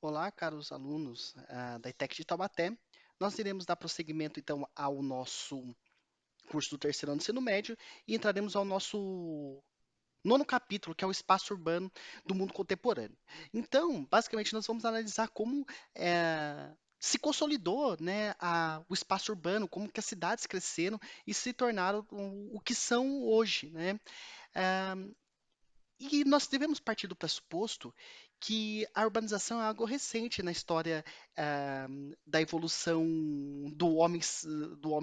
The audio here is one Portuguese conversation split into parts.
Olá, caros alunos da ETEC de Taubaté. Nós iremos dar prosseguimento, então, ao nosso curso do terceiro ano do ensino médio e entraremos ao nosso nono capítulo, que é o espaço urbano do mundo contemporâneo. Então, basicamente, nós vamos analisar como se consolidou, né, o espaço urbano, como que as cidades cresceram e se tornaram o que são hoje, né? Ah, e nós devemos partir do pressuposto que a urbanização é algo recente na história ah, da evolução do homem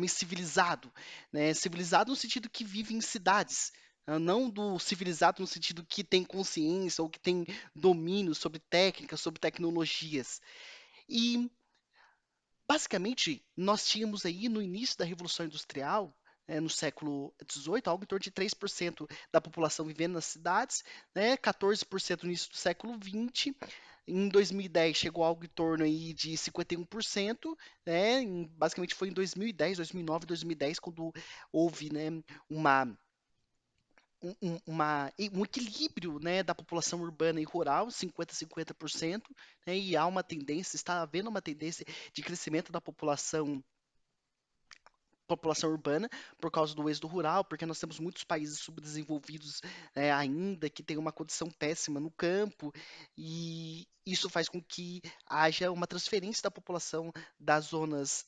civilizado, né? Civilizado no sentido que vive em cidades, não do civilizado no sentido que tem consciência ou que tem domínio sobre técnicas, sobre tecnologias. E basicamente, nós tínhamos aí no início da Revolução Industrial, no século XVIII, algo em torno de 3% da população vivendo nas cidades, né, 14% no início do século XX. Em 2010 chegou algo em torno aí de 51%, né, basicamente foi em 2010, 2009, 2010, quando houve, né, uma um equilíbrio, né, da população urbana e rural, 50-50%, né, e há uma tendência, está havendo uma tendência de crescimento da população urbana por causa do êxodo rural, porque nós temos muitos países subdesenvolvidos ainda que têm uma condição péssima no campo, e isso faz com que haja uma transferência da população das zonas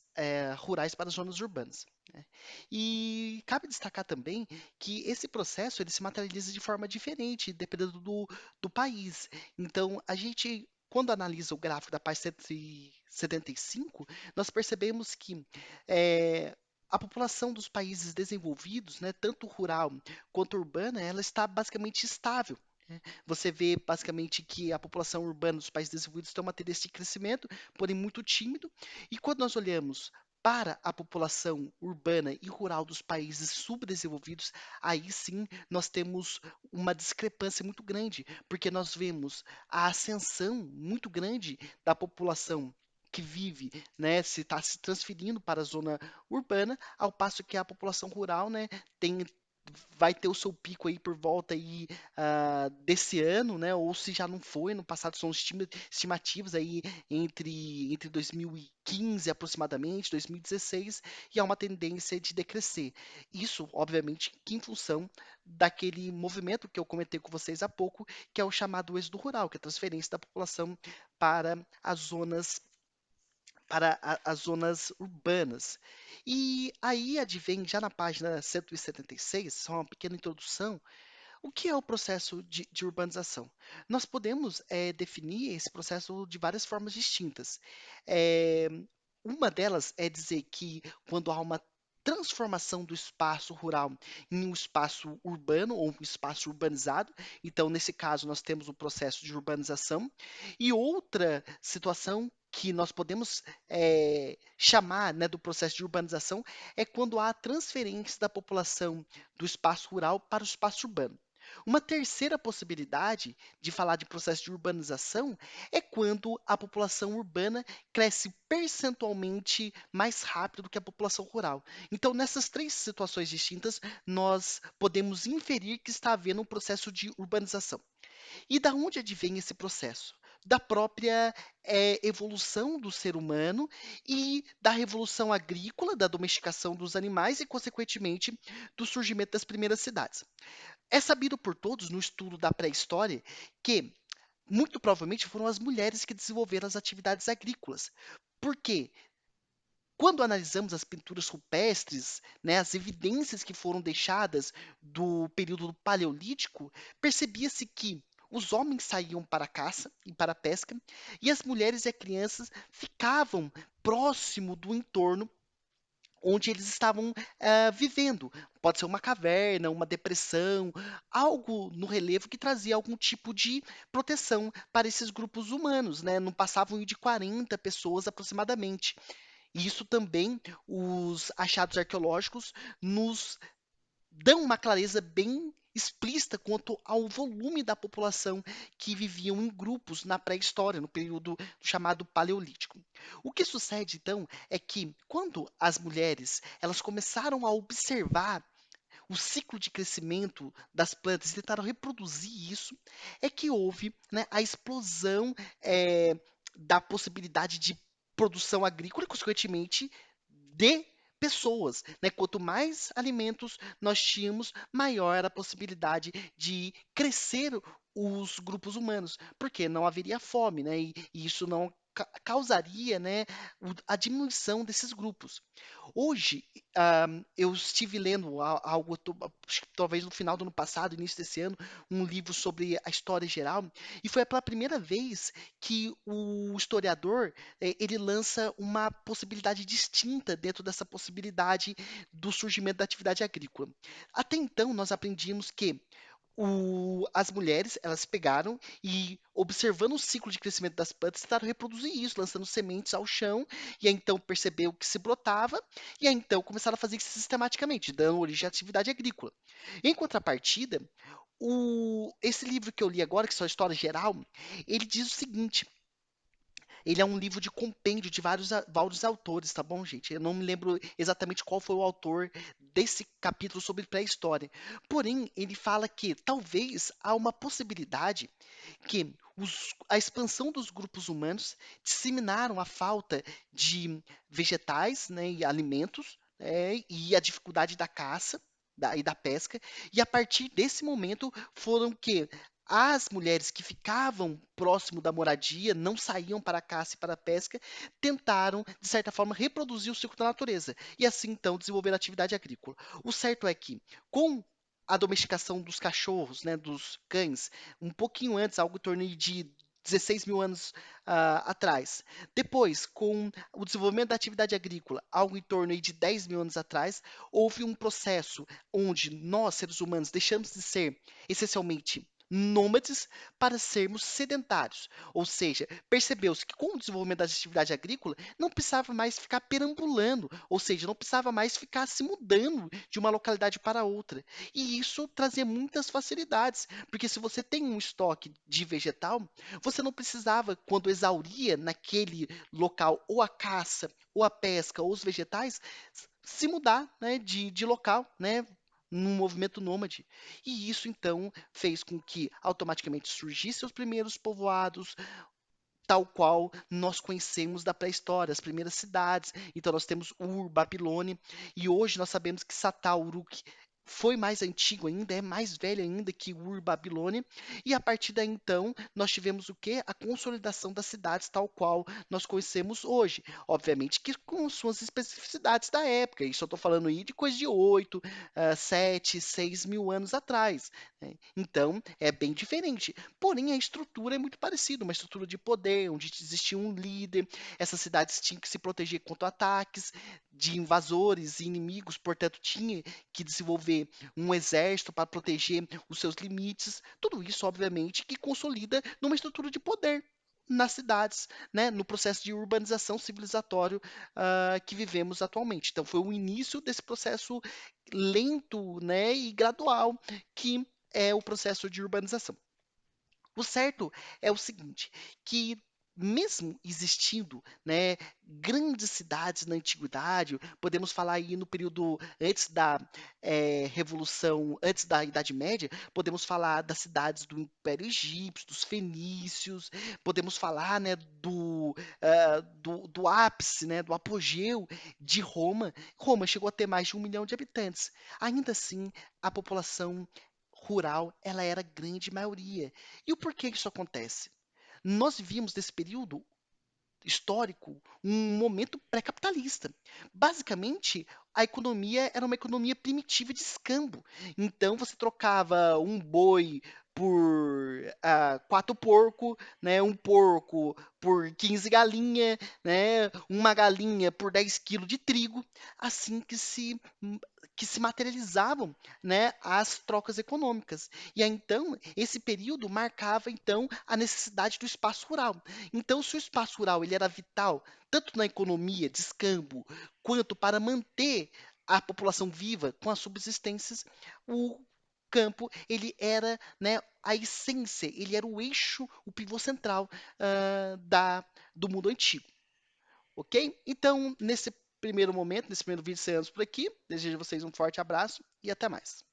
rurais para as zonas urbanas, né? E cabe destacar também que esse processo ele se materializa de forma diferente, dependendo do país. Então, a gente, quando analisa o gráfico da página 175, nós percebemos que eh, a população dos países desenvolvidos, né, tanto rural quanto urbana, ela está basicamente estável, né? Você vê basicamente que a população urbana dos países desenvolvidos tem uma tendência de crescimento, porém muito tímido. E quando nós olhamos para a população urbana e rural dos países subdesenvolvidos, aí sim nós temos uma discrepância muito grande, porque nós vemos a ascensão muito grande da população que vive, né, se está se transferindo para a zona urbana, ao passo que a população rural, né, tem vai ter o seu pico aí por volta aí desse ano, né? Ou se já não foi, no passado são estimativas aí entre 2015 aproximadamente, 2016, e há uma tendência de decrescer. Isso, obviamente, que em função daquele movimento que eu comentei com vocês há pouco, que é o chamado êxodo rural, que é a transferência da população para as zonas as zonas urbanas. E aí advém, já na página 176, só uma pequena introdução, o que é o processo de urbanização? Nós podemos definir esse processo de várias formas distintas. Eh, uma delas é dizer que quando há uma transformação do espaço rural em um espaço urbano ou um espaço urbanizado, então nesse caso nós temos o processo de urbanização. E outra situação que nós podemos chamar, né, do processo de urbanização é quando há a transferência da população do espaço rural para o espaço urbano. Uma terceira possibilidade de falar de processo de urbanização é quando a população urbana cresce percentualmente mais rápido do que a população rural. Então, nessas três situações distintas, nós podemos inferir que está havendo um processo de urbanização. E da onde advém esse processo? Da própria evolução do ser humano e da revolução agrícola, da domesticação dos animais e, consequentemente, do surgimento das primeiras cidades. É sabido por todos no estudo da pré-história que muito provavelmente foram as mulheres que desenvolveram as atividades agrícolas. Porque quando analisamos as pinturas rupestres, né, as evidências que foram deixadas do período do Paleolítico, percebia-se que os homens saíam para a caça e para a pesca, e as mulheres e as crianças ficavam próximo do entorno onde eles estavam vivendo. Pode ser uma caverna, uma depressão, algo no relevo que trazia algum tipo de proteção para esses grupos humanos, né? Não passavam de 40 pessoas aproximadamente. E isso também, os achados arqueológicos nos dão uma clareza bem explícita quanto ao volume da população que viviam em grupos na pré-história, no período chamado Paleolítico. O que sucede então é que quando as mulheres elas começaram a observar o ciclo de crescimento das plantas e tentaram reproduzir isso, é que houve, né, a explosão da possibilidade de produção agrícola e, consequentemente, de pessoas, né? Quanto mais alimentos nós tínhamos, maior era a possibilidade de crescer os grupos humanos, porque não haveria fome, né? E isso não causaria, né, a diminuição desses grupos. Hoje, eu estive lendo algo, acho que talvez no final do ano passado, início desse ano, um livro sobre a história geral, e foi pela primeira vez que o historiador ele lança uma possibilidade distinta dentro dessa possibilidade do surgimento da atividade agrícola. Até então, nós aprendíamos que as mulheres, elas pegaram e, observando o ciclo de crescimento das plantas, tentaram reproduzir isso, lançando sementes ao chão, e aí então percebeu que se brotava, e aí então começaram a fazer isso sistematicamente, dando origem à atividade agrícola. Em contrapartida, esse livro que eu li agora, que são a História Geral, ele diz o seguinte: ele é um livro de compêndio de vários autores, tá bom, gente? Eu não me lembro exatamente qual foi o autor desse capítulo sobre pré-história. Porém, ele fala que talvez há uma possibilidade que a expansão dos grupos humanos disseminaram a falta de vegetais, né, e alimentos, e a dificuldade da caça e da pesca, e a partir desse momento foram que as mulheres que ficavam próximo da moradia, não saíam para a caça e para a pesca, tentaram, de certa forma, reproduzir o ciclo da natureza e assim então desenvolver a atividade agrícola. O certo é que, com a domesticação dos cachorros, né, dos cães, um pouquinho antes, algo em torno de 16 mil anos atrás. Depois, com o desenvolvimento da atividade agrícola, algo em torno de 10 mil anos atrás, houve um processo onde nós, seres humanos, deixamos de ser essencialmente nômades para sermos sedentários. Ou seja, percebeu-se que com o desenvolvimento da atividade agrícola, não precisava mais ficar perambulando, ou seja, não precisava mais ficar se mudando de uma localidade para outra. E isso trazia muitas facilidades, porque se você tem um estoque de vegetal, você não precisava, quando exauria naquele local ou a caça, ou a pesca, ou os vegetais, se mudar, né, de local, né, num movimento nômade. E isso então fez com que automaticamente surgissem os primeiros povoados, tal qual nós conhecemos da pré-história, as primeiras cidades. Então nós temos Ur, Babilônia, e hoje nós sabemos que Satal, Uruk foi mais antigo ainda, é mais velho ainda que Ur, Babilônia, e a partir daí então nós tivemos o que? A consolidação das cidades tal qual nós conhecemos hoje. Obviamente que com suas especificidades da época, isso eu estou falando aí de coisa de 8, 7, 6 mil anos atrás, né? Então é bem diferente. Porém, a estrutura é muito parecida, uma estrutura de poder, onde existia um líder, essas cidades tinham que se proteger contra ataques de invasores e inimigos, portanto, tinha que desenvolver um exército para proteger os seus limites. Tudo isso, obviamente, que consolida numa estrutura de poder nas cidades, né, no processo de urbanização civilizatório que vivemos atualmente. Então, foi o início desse processo lento, né, e gradual que é o processo de urbanização. O certo é o seguinte, que mesmo existindo, né, grandes cidades na antiguidade, podemos falar aí no período antes da Revolução, antes da Idade Média, podemos falar das cidades do Império Egípcio, dos fenícios, podemos falar, né, do ápice, né, do apogeu de Roma. Roma chegou a ter mais de 1 milhão de habitantes. Ainda assim, a população rural ela era a grande maioria. E o porquê isso acontece? Nós vivíamos nesse período histórico um momento pré-capitalista. Basicamente, a economia era uma economia primitiva de escambo. Então, você trocava um boi por 4 porcos, né, um porco por 15 galinhas, né, uma galinha por 10 quilos de trigo, assim que se materializavam, né, as trocas econômicas. E aí, então, esse período marcava então a necessidade do espaço rural. Então, se o espaço rural ele era vital, tanto na economia de escambo, quanto para manter a população viva com as subsistências, o campo ele era, né, a essência, ele era o eixo, o pivô central do mundo antigo, ok? Então, nesse primeiro momento, nesse primeiro vídeo, encerramos por aqui. Desejo a vocês um forte abraço e até mais.